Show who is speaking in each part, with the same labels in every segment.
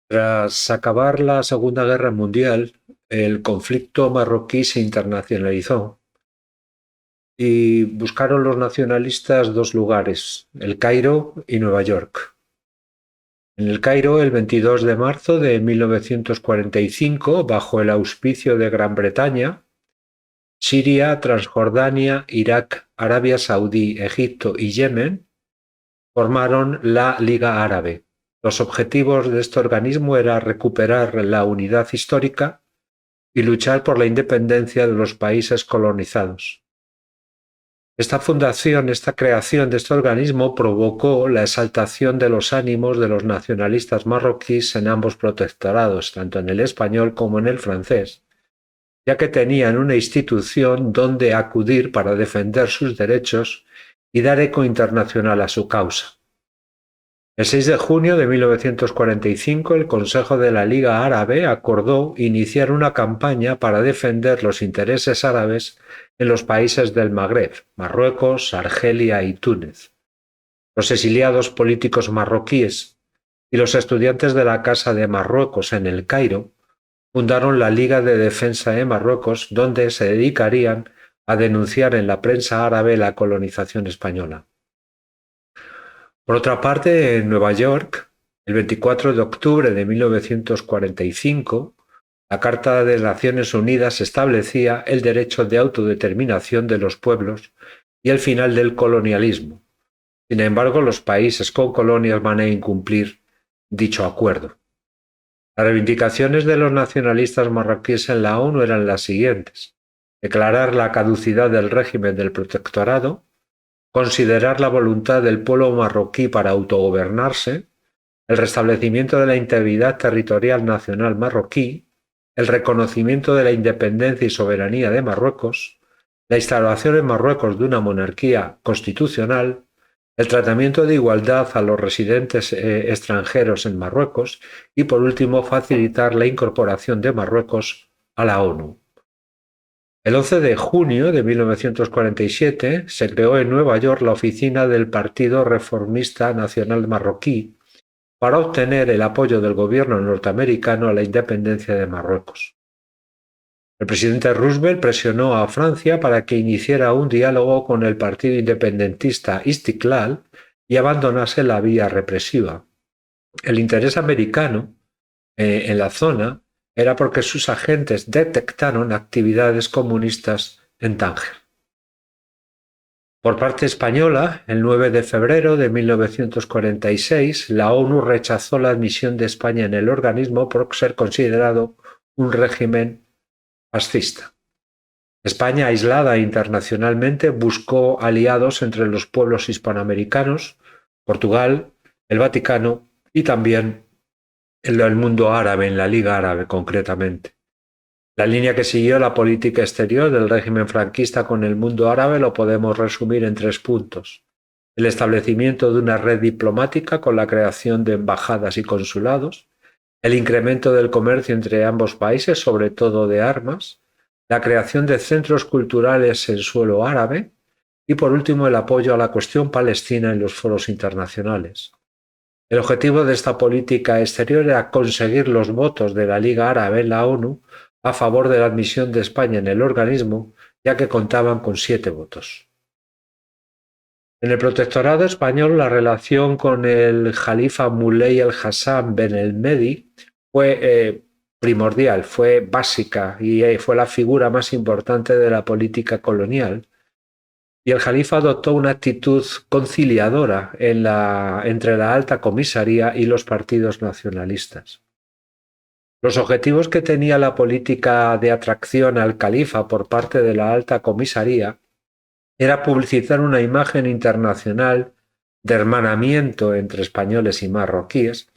Speaker 1: Tras acabar la Segunda Guerra Mundial, el conflicto marroquí se internacionalizó y buscaron los nacionalistas dos lugares, El Cairo y Nueva York. En El Cairo, el 22 de marzo de 1945, bajo el auspicio de Gran Bretaña, Siria, Transjordania, Irak, Arabia Saudí, Egipto y Yemen formaron la Liga Árabe. Los objetivos de este organismo era recuperar la unidad histórica y luchar por la independencia de los países colonizados. Esta creación de este organismo provocó la exaltación de los ánimos de los nacionalistas marroquíes en ambos protectorados, tanto en el español como en el francés, ya que tenían una institución donde acudir para defender sus derechos y dar eco internacional a su causa. El 6 de junio de 1945, el Consejo de la Liga Árabe acordó iniciar una campaña para defender los intereses árabes en los países del Magreb, Marruecos, Argelia y Túnez. Los exiliados políticos marroquíes y los estudiantes de la Casa de Marruecos en El Cairo fundaron la Liga de Defensa de Marruecos, donde se dedicarían a denunciar en la prensa árabe la colonización española. Por otra parte, en Nueva York, el 24 de octubre de 1945, la Carta de Naciones Unidas establecía el derecho de autodeterminación de los pueblos y el final del colonialismo. Sin embargo, los países con colonias van a incumplir dicho acuerdo. Las reivindicaciones de los nacionalistas marroquíes en la ONU eran las siguientes: declarar la caducidad del régimen del protectorado, considerar la voluntad del pueblo marroquí para autogobernarse, el restablecimiento de la integridad territorial nacional marroquí, el reconocimiento de la independencia y soberanía de Marruecos, la instauración en Marruecos de una monarquía constitucional, el tratamiento de igualdad a los residentes extranjeros en Marruecos y, por último, facilitar la incorporación de Marruecos a la ONU. El 11 de junio de 1947 se creó en Nueva York la oficina del Partido Reformista Nacional Marroquí para obtener el apoyo del gobierno norteamericano a la independencia de Marruecos. El presidente Roosevelt presionó a Francia para que iniciara un diálogo con el partido independentista Istiqlal y abandonase la vía represiva. El interés americano en la zona era porque sus agentes detectaron actividades comunistas en Tánger. Por parte española, el 9 de febrero de 1946, la ONU rechazó la admisión de España en el organismo por ser considerado un régimen fascista. España, aislada internacionalmente, buscó aliados entre los pueblos hispanoamericanos, Portugal, el Vaticano y también el mundo árabe, en la Liga Árabe concretamente. La línea que siguió la política exterior del régimen franquista con el mundo árabe lo podemos resumir en 3 puntos: el establecimiento de una red diplomática con la creación de embajadas y consulados, el incremento del comercio entre ambos países, sobre todo de armas, la creación de centros culturales en suelo árabe y, por último, el apoyo a la cuestión palestina en los foros internacionales. El objetivo de esta política exterior era conseguir los votos de la Liga Árabe en la ONU a favor de la admisión de España en el organismo, ya que contaban con 7 votos. En el protectorado español, la relación con el jalifa Muley el-Hassan Ben el-Mehdi fue primordial, fue básica y fue la figura más importante de la política colonial. Y el jalifa adoptó una actitud conciliadora entre la alta comisaría y los partidos nacionalistas. Los objetivos que tenía la política de atracción al califa por parte de la alta comisaría era publicitar una imagen internacional de hermanamiento entre españoles y marroquíes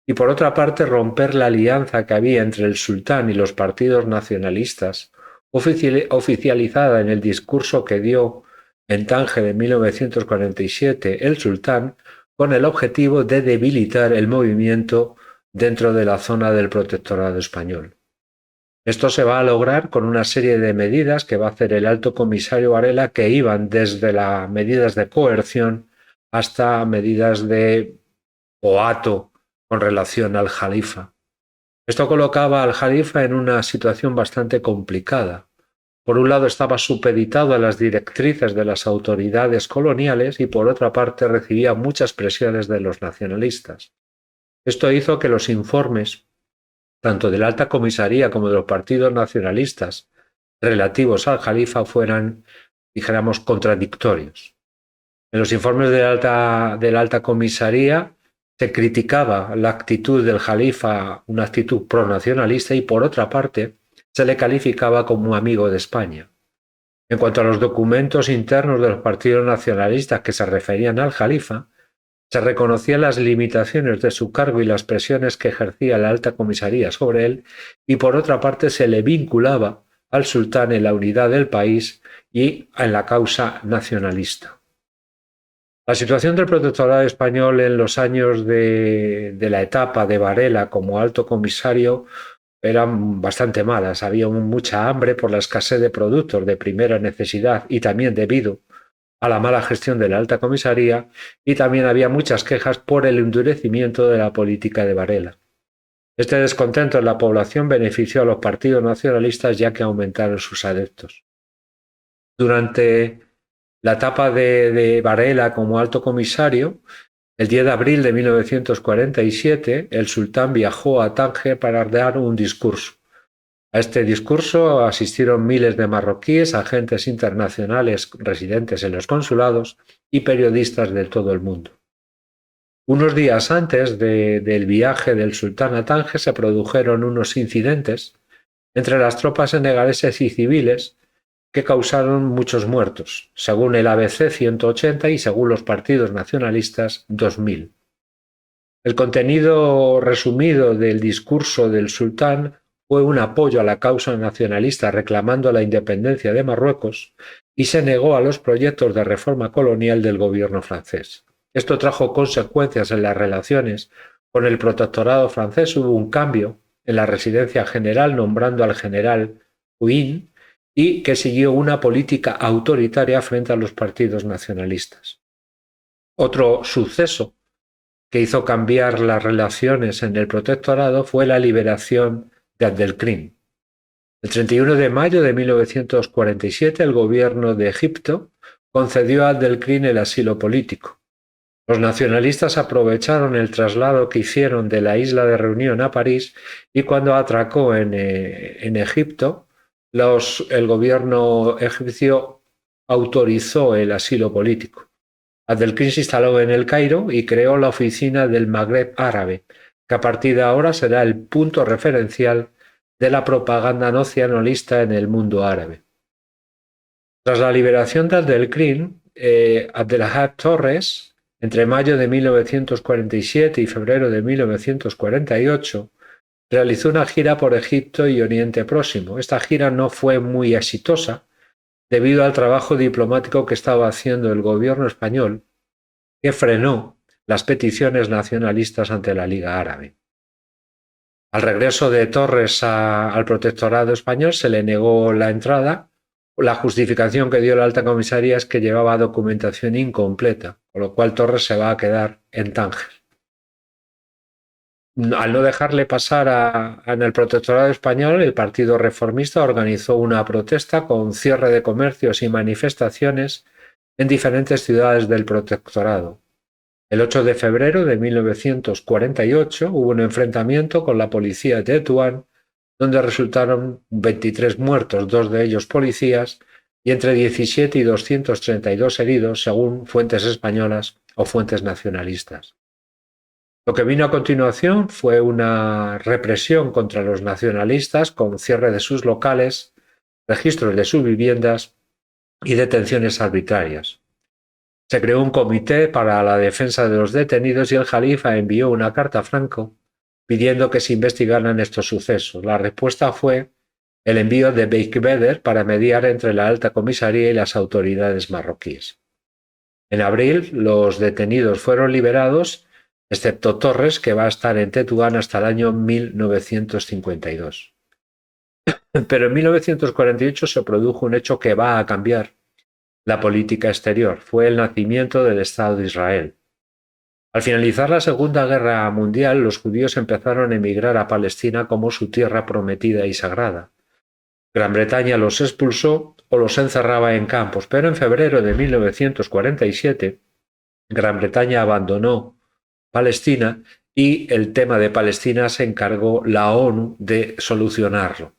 Speaker 1: y, por otra parte, romper la alianza que había entre el sultán y los partidos nacionalistas, oficializada en el discurso que dio en Tánger en 1947 el sultán, con el objetivo de debilitar el movimiento dentro de la zona del protectorado español. Esto se va a lograr con una serie de medidas que va a hacer el alto comisario Varela, que iban desde las medidas de coerción hasta medidas de coato con relación al jalifa. Esto colocaba al jalifa en una situación bastante complicada. Por un lado estaba supeditado a las directrices de las autoridades coloniales y por otra parte recibía muchas presiones de los nacionalistas. Esto hizo que los informes, tanto de la Alta Comisaría como de los partidos nacionalistas relativos al jalifa, fueran, dijéramos, contradictorios. En los informes de la Alta Comisaría se criticaba la actitud del jalifa, una actitud pronacionalista, y por otra parte se le calificaba como amigo de España. En cuanto a los documentos internos de los partidos nacionalistas que se referían al jalifa, se reconocían las limitaciones de su cargo y las presiones que ejercía la Alta Comisaría sobre él, y por otra parte se le vinculaba al sultán en la unidad del país y en la causa nacionalista. La situación del protectorado español en los años de la etapa de Varela como alto comisario eran bastante malas. Había mucha hambre por la escasez de productos de primera necesidad y también debido a la mala gestión de la alta comisaría, y también había muchas quejas por el endurecimiento de la política de Varela. Este descontento en la población benefició a los partidos nacionalistas, ya que aumentaron sus adeptos. Durante la etapa de Varela como alto comisario, el 10 de abril de 1947, el sultán viajó a Tánger para dar un discurso. A este discurso asistieron miles de marroquíes, agentes internacionales residentes en los consulados y periodistas de todo el mundo. Unos días antes del viaje del sultán a Tánger se produjeron unos incidentes entre las tropas senegaleses y civiles que causaron muchos muertos, según el ABC 180 y según los partidos nacionalistas 2000. El contenido resumido del discurso del sultán fue un apoyo a la causa nacionalista reclamando la independencia de Marruecos y se negó a los proyectos de reforma colonial del gobierno francés. Esto trajo consecuencias en las relaciones con el protectorado francés. Hubo un cambio en la residencia general nombrando al general Huyn y que siguió una política autoritaria frente a los partidos nacionalistas. Otro suceso que hizo cambiar las relaciones en el protectorado fue la liberación de Abdelkrim. El 31 de mayo de 1947 el gobierno de Egipto concedió a Abdelkrim el asilo político. Los nacionalistas aprovecharon el traslado que hicieron de la isla de Reunión a París y cuando atracó en Egipto, el gobierno egipcio autorizó el asilo político. Abdelkrim se instaló en El Cairo y creó la Oficina del Magreb Árabe, que a partir de ahora será el punto referencial de la propaganda nacionalista en el mundo árabe. Tras la liberación de Abdelkrim, Abdelhad Torres, entre mayo de 1947 y febrero de 1948, realizó una gira por Egipto y Oriente Próximo. Esta gira no fue muy exitosa debido al trabajo diplomático que estaba haciendo el gobierno español, que frenó las peticiones nacionalistas ante la Liga Árabe. Al regreso de Torres al protectorado español se le negó la entrada. La justificación que dio la alta comisaría es que llevaba documentación incompleta, con lo cual Torres se va a quedar en Tánger. Al no dejarle pasar en el protectorado español, el Partido Reformista organizó una protesta con cierre de comercios y manifestaciones en diferentes ciudades del protectorado. El 8 de febrero de 1948 hubo un enfrentamiento con la policía de Tetuán, donde resultaron 23 muertos, 2 de ellos policías, y entre 17 y 232 heridos, según fuentes españolas o fuentes nacionalistas. Lo que vino a continuación fue una represión contra los nacionalistas con cierre de sus locales, registros de sus viviendas y detenciones arbitrarias. Se creó un comité para la defensa de los detenidos y el Jalifa envió una carta a Franco pidiendo que se investigaran estos sucesos. La respuesta fue el envío de Beik Beder para mediar entre la alta comisaría y las autoridades marroquíes. En abril, los detenidos fueron liberados, excepto Torres, que va a estar en Tetuán hasta el año 1952. Pero en 1948 se produjo un hecho que va a cambiar la política exterior. Fue el nacimiento del Estado de Israel. Al finalizar la Segunda Guerra Mundial, los judíos empezaron a emigrar a Palestina como su tierra prometida y sagrada. Gran Bretaña los expulsó o los encerraba en campos, pero en febrero de 1947 Gran Bretaña abandonó Palestina y el tema de Palestina se encargó la ONU de solucionarlo.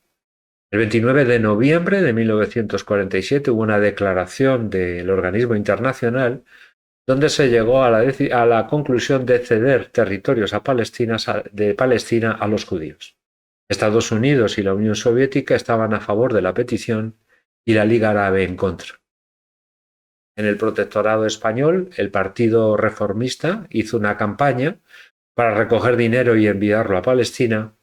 Speaker 1: El 29 de noviembre de 1947 hubo una declaración del organismo internacional donde se llegó a la conclusión de ceder territorios de Palestina a los judíos. Estados Unidos y la Unión Soviética estaban a favor de la petición y la Liga Árabe en contra. En el protectorado español, el Partido Reformista hizo una campaña para recoger dinero y enviarlo a Palestina.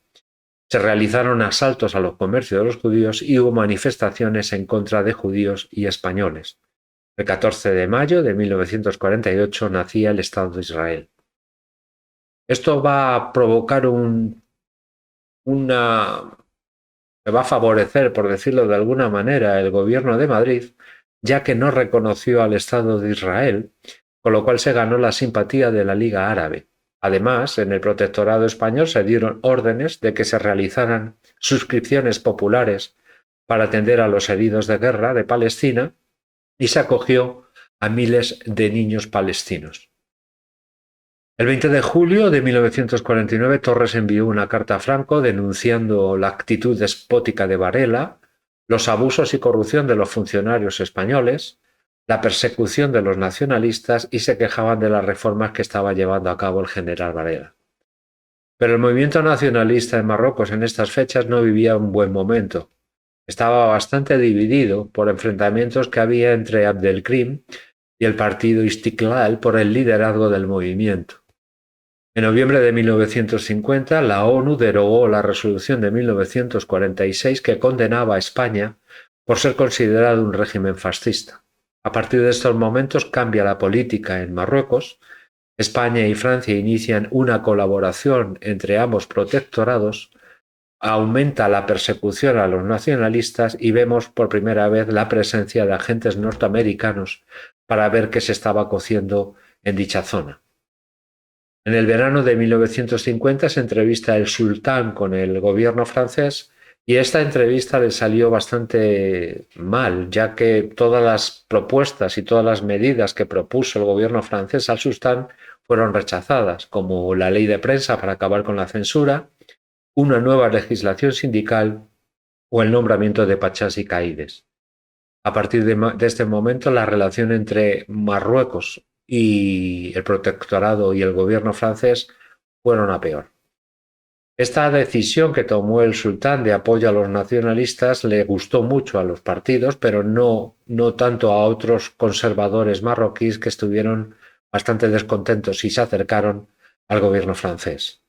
Speaker 1: Se realizaron asaltos a los comercios de los judíos y hubo manifestaciones en contra de judíos y españoles. El 14 de mayo de 1948 nacía el Estado de Israel. Esto va a provocar que va a favorecer, por decirlo de alguna manera, el gobierno de Madrid, ya que no reconoció al Estado de Israel, con lo cual se ganó la simpatía de la Liga Árabe. Además, en el protectorado español se dieron órdenes de que se realizaran suscripciones populares para atender a los heridos de guerra de Palestina y se acogió a miles de niños palestinos. El 20 de julio de 1949 Torres envió una carta a Franco denunciando la actitud despótica de Varela, los abusos y corrupción de los funcionarios españoles, la persecución de los nacionalistas y se quejaban de las reformas que estaba llevando a cabo el general Varela. Pero el movimiento nacionalista en Marruecos en estas fechas no vivía un buen momento. Estaba bastante dividido por enfrentamientos que había entre Abdelkrim y el partido Istiklal por el liderazgo del movimiento. En noviembre de 1950, la ONU derogó la resolución de 1946 que condenaba a España por ser considerado un régimen fascista. A partir de estos momentos cambia la política en Marruecos. España y Francia inician una colaboración entre ambos protectorados, aumenta la persecución a los nacionalistas y vemos por primera vez la presencia de agentes norteamericanos para ver qué se estaba cociendo en dicha zona. En el verano de 1950 se entrevista el sultán con el gobierno francés y esta entrevista le salió bastante mal, ya que todas las propuestas y todas las medidas que propuso el gobierno francés al sultán fueron rechazadas, como la ley de prensa para acabar con la censura, una nueva legislación sindical o el nombramiento de pachás y caídes. A partir de este momento, la relación entre Marruecos y el protectorado y el gobierno francés fueron a peor. Esta decisión que tomó el sultán de apoyo a los nacionalistas le gustó mucho a los partidos, pero no tanto a otros conservadores marroquíes que estuvieron bastante descontentos y se acercaron al gobierno francés.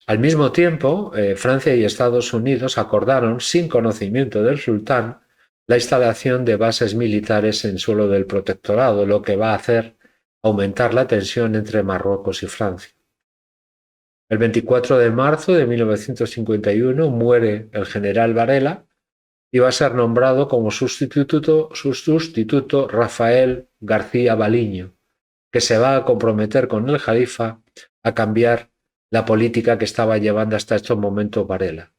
Speaker 1: Al mismo tiempo, Francia y Estados Unidos acordaron, sin conocimiento del sultán, la instalación de bases militares en suelo del protectorado, lo que va a hacer aumentar la tensión entre Marruecos y Francia. El 24 de marzo de 1951 muere el general Varela y va a ser nombrado como su sustituto Rafael García Baliño, que se va a comprometer con el Jalifa a cambiar la política que estaba llevando hasta estos momentos Varela.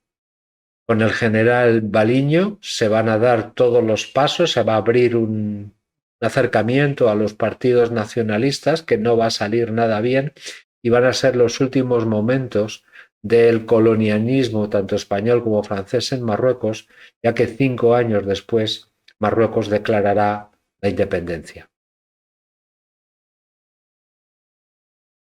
Speaker 1: Con el general Baliño se van a dar todos los pasos, se va a abrir un acercamiento a los partidos nacionalistas que no va a salir nada bien y van a ser los últimos momentos del colonialismo tanto español como francés en Marruecos, ya que 5 años después Marruecos declarará la independencia.